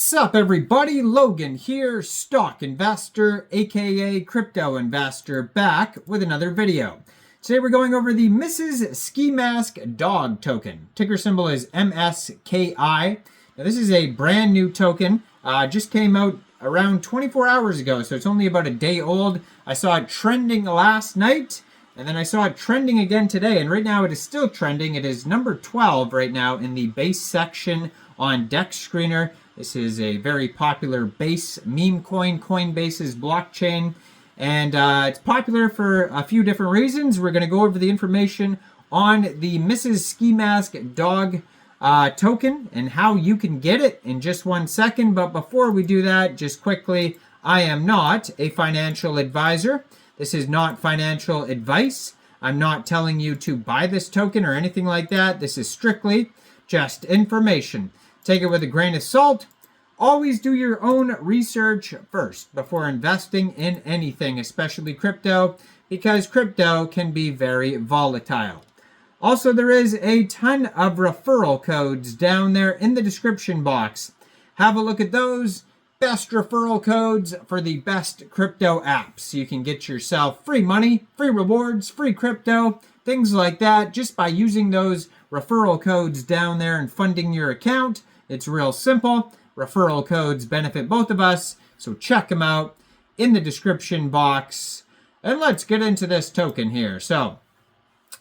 What's up, everybody? Logan here, stock investor, aka crypto investor, back with another video. Today we're going over the Skimask Dog token. Ticker symbol is MSKI. Now this is a brand new token. Just came out around 24 hours ago, so it's only about a day old. I saw it trending last night, and then I saw it trending again today, and right now it is still trending. It is number 12 right now in the base section on DEX Screener. This is a very popular base Memecoin, Coinbase's blockchain, and it's popular for a few different reasons. We're going to go over the information on the Skimask Dog token and how you can get it in just 1 second. But before we do that, just quickly, I am not a financial advisor. This is not financial advice. I'm not telling you to buy this token or anything like that. This is strictly just information. Take it with a grain of salt. Always do your own research first before investing in anything, especially crypto, because crypto can be very volatile. Also, there is a ton of referral codes down there in the description box. Have a look at those. Best referral codes for the best crypto apps. You can get yourself free money, free rewards, free crypto, things like that, just by using those referral codes down there and funding your account. It's real simple. Referral codes benefit both of us, so check them out in the description box. And let's get into this token here. So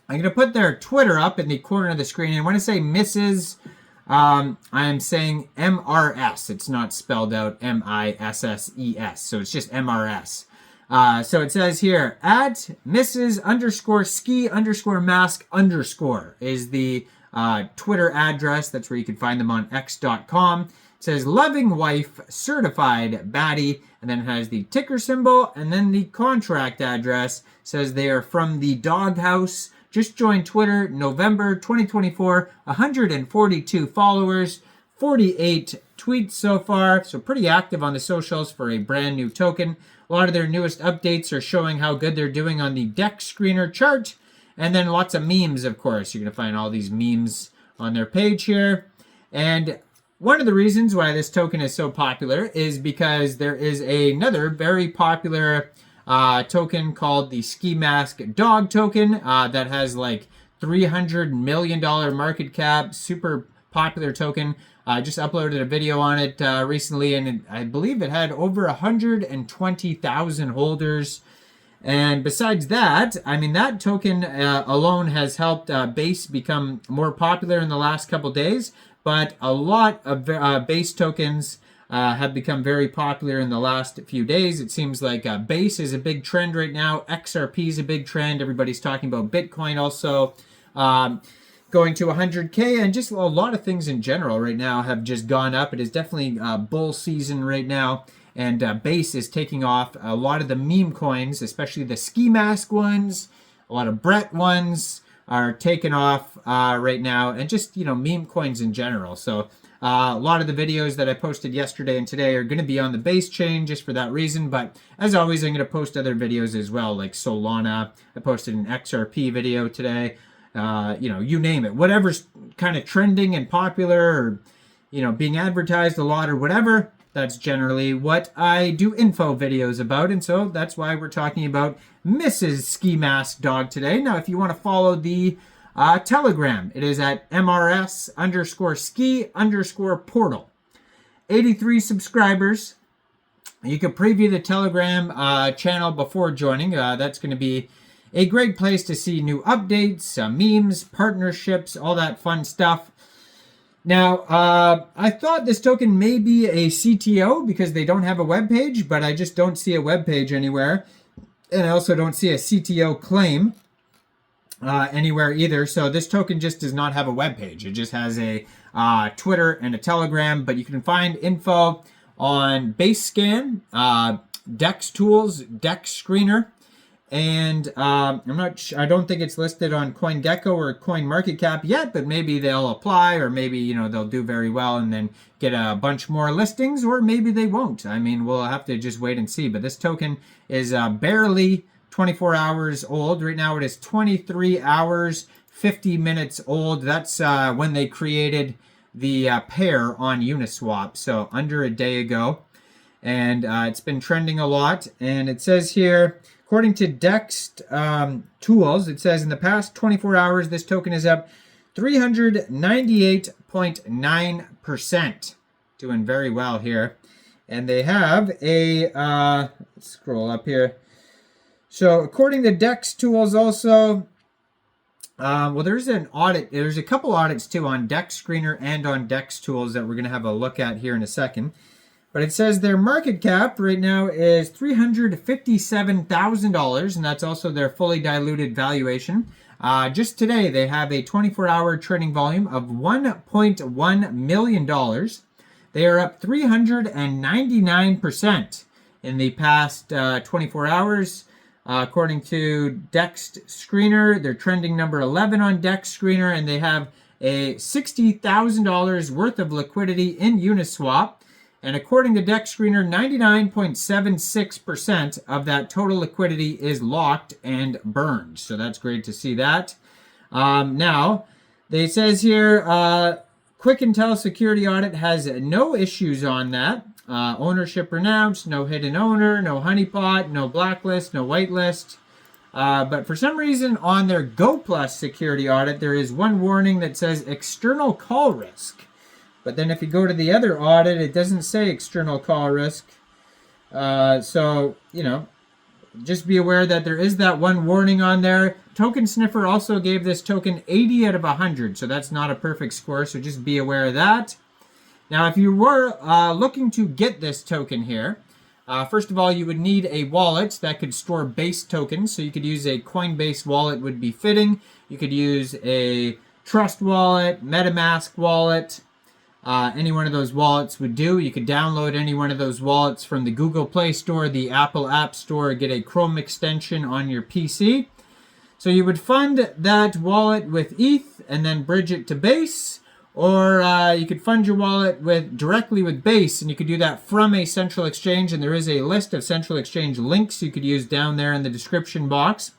I'm going to put their Twitter up in the corner of the screen. And when I say Mrs., I am saying MRS. It's not spelled out MISSES, so it's just MRS. So it says here, at Mrs_Ski_Mask_ is the Twitter address. That's where you can find them on x.com. It says loving wife, certified baddie, and then it has the ticker symbol, and then the contract address. It says they are from the doghouse. Just joined Twitter, November 2024, 142 followers, 48 tweets so far, so pretty active on the socials for a brand new token. A lot of their newest updates are showing how good they're doing on the DEX Screener chart, and then lots of memes, of course. You're going to find all these memes on their page here. And one of the reasons why this token is so popular is because there is another very popular token called the Skimask Dog token that has like $300 million market cap, super popular token. I just uploaded a video on it recently, and I believe it had over 120,000 holders. And besides that, I mean, that token alone has helped Base become more popular in the last couple days, but a lot of Base tokens have become very popular in the last few days. It seems like Base is a big trend right now. XRP is a big trend. Everybody's talking about Bitcoin also going to 100K, and just a lot of things in general right now have just gone up. It is definitely bull season right now, and Base is taking off. A lot of the meme coins, especially the Skimask ones, a lot of Brett ones are taking off right now, and just, you know, meme coins in general. So a lot of the videos that I posted yesterday and today are going to be on the Base chain just for that reason. But as always, I'm going to post other videos as well, like Solana. I posted an XRP video today. You know, you name it. Whatever's kind of trending and popular, or, you know, being advertised a lot or whatever, that's generally what I do info videos about. And so that's why we're talking about Skimask Dog today. Now, if you want to follow the Telegram, it is at MRS_ski_portal. 83 subscribers. You can preview the Telegram channel before joining. That's going to be a great place to see new updates, memes, partnerships, all that fun stuff. Now, I thought this token may be a CTO because they don't have a web page, but I just don't see a web page anywhere. And I also don't see a CTO claim anywhere either. So this token just does not have a web page. It just has a Twitter and a Telegram, but you can find info on BaseScan, DEX Tools, DEX Screener, and I don't think it's listed on CoinGecko or CoinMarketCap yet, but maybe they'll apply, or maybe, you know, they'll do very well and then get a bunch more listings, or maybe they won't. I mean, we'll have to just wait and see. But this token is barely 24 hours old. Right now it is 23 hours, 50 minutes old. That's when they created the pair on Uniswap, so under a day ago. And it's been trending a lot. And it says here, according to DEX tools, it says in the past 24 hours, this token is up 398.9%. Doing very well here. And they have a, let's scroll up here. So according to DEX tools also, well, there's an audit. There's a couple audits too on DEX Screener and on DEX tools that we're going to have a look at here in a second. But it says their market cap right now is $357,000, and that's also their fully diluted valuation. Just today, they have a 24-hour trading volume of $1.1 million. They are up 399% in the past 24 hours. According to DEX Screener, they're trending number 11 on DEX Screener, and they have a $60,000 worth of liquidity in Uniswap. And according to DEX Screener, 99.76% of that total liquidity is locked and burned. So that's great to see that. Now, it says here, Quick Intel security audit has no issues on that. Ownership renounced, no hidden owner, no honeypot, no blacklist, no whitelist. But for some reason on their Go Plus security audit, there is one warning that says external call risk. But then if you go to the other audit, it doesn't say external call risk. So, you know, just be aware that there is that one warning on there. Token Sniffer also gave this token 80 out of 100. So that's not a perfect score. So just be aware of that. Now, if you were looking to get this token here, first of all, you would need a wallet that could store base tokens. So you could use a Coinbase wallet would be fitting. You could use a Trust wallet, MetaMask wallet. Any one of those wallets would do. You could download any one of those wallets from the Google Play Store, the Apple App Store, get a Chrome extension on your PC. So you would fund that wallet with ETH and then bridge it to Base, or you could fund your wallet directly with Base, and you could do that from a central exchange, and there is a list of central exchange links you could use down there in the description box.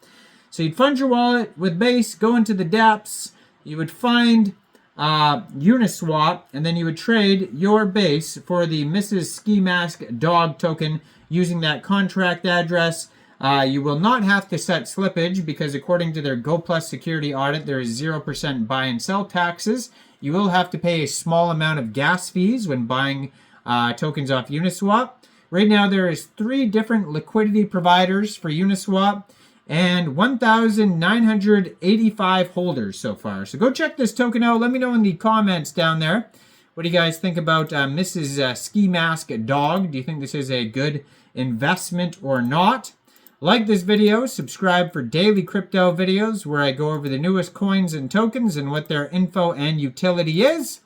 So you'd fund your wallet with Base, go into the dApps, you would find Uniswap, and then you would trade your base for the Mrs. Skimask dog token using that contract address. You will not have to set slippage because according to their Go Plus security audit, there is 0% buy and sell taxes. You will have to pay a small amount of gas fees when buying tokens off Uniswap. Right now, there is 3 different liquidity providers for Uniswap and 1,985 holders so far. So go check this token out. Let me know in the comments down there. What do you guys think about Mrs. Skimask Dog? Do you think this is a good investment or not? Like this video, subscribe for daily crypto videos where I go over the newest coins and tokens and what their info and utility is.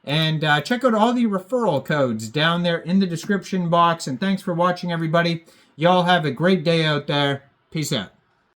And check out all the referral codes down there in the description box. And thanks for watching, everybody. Y'all have a great day out there. Peace out.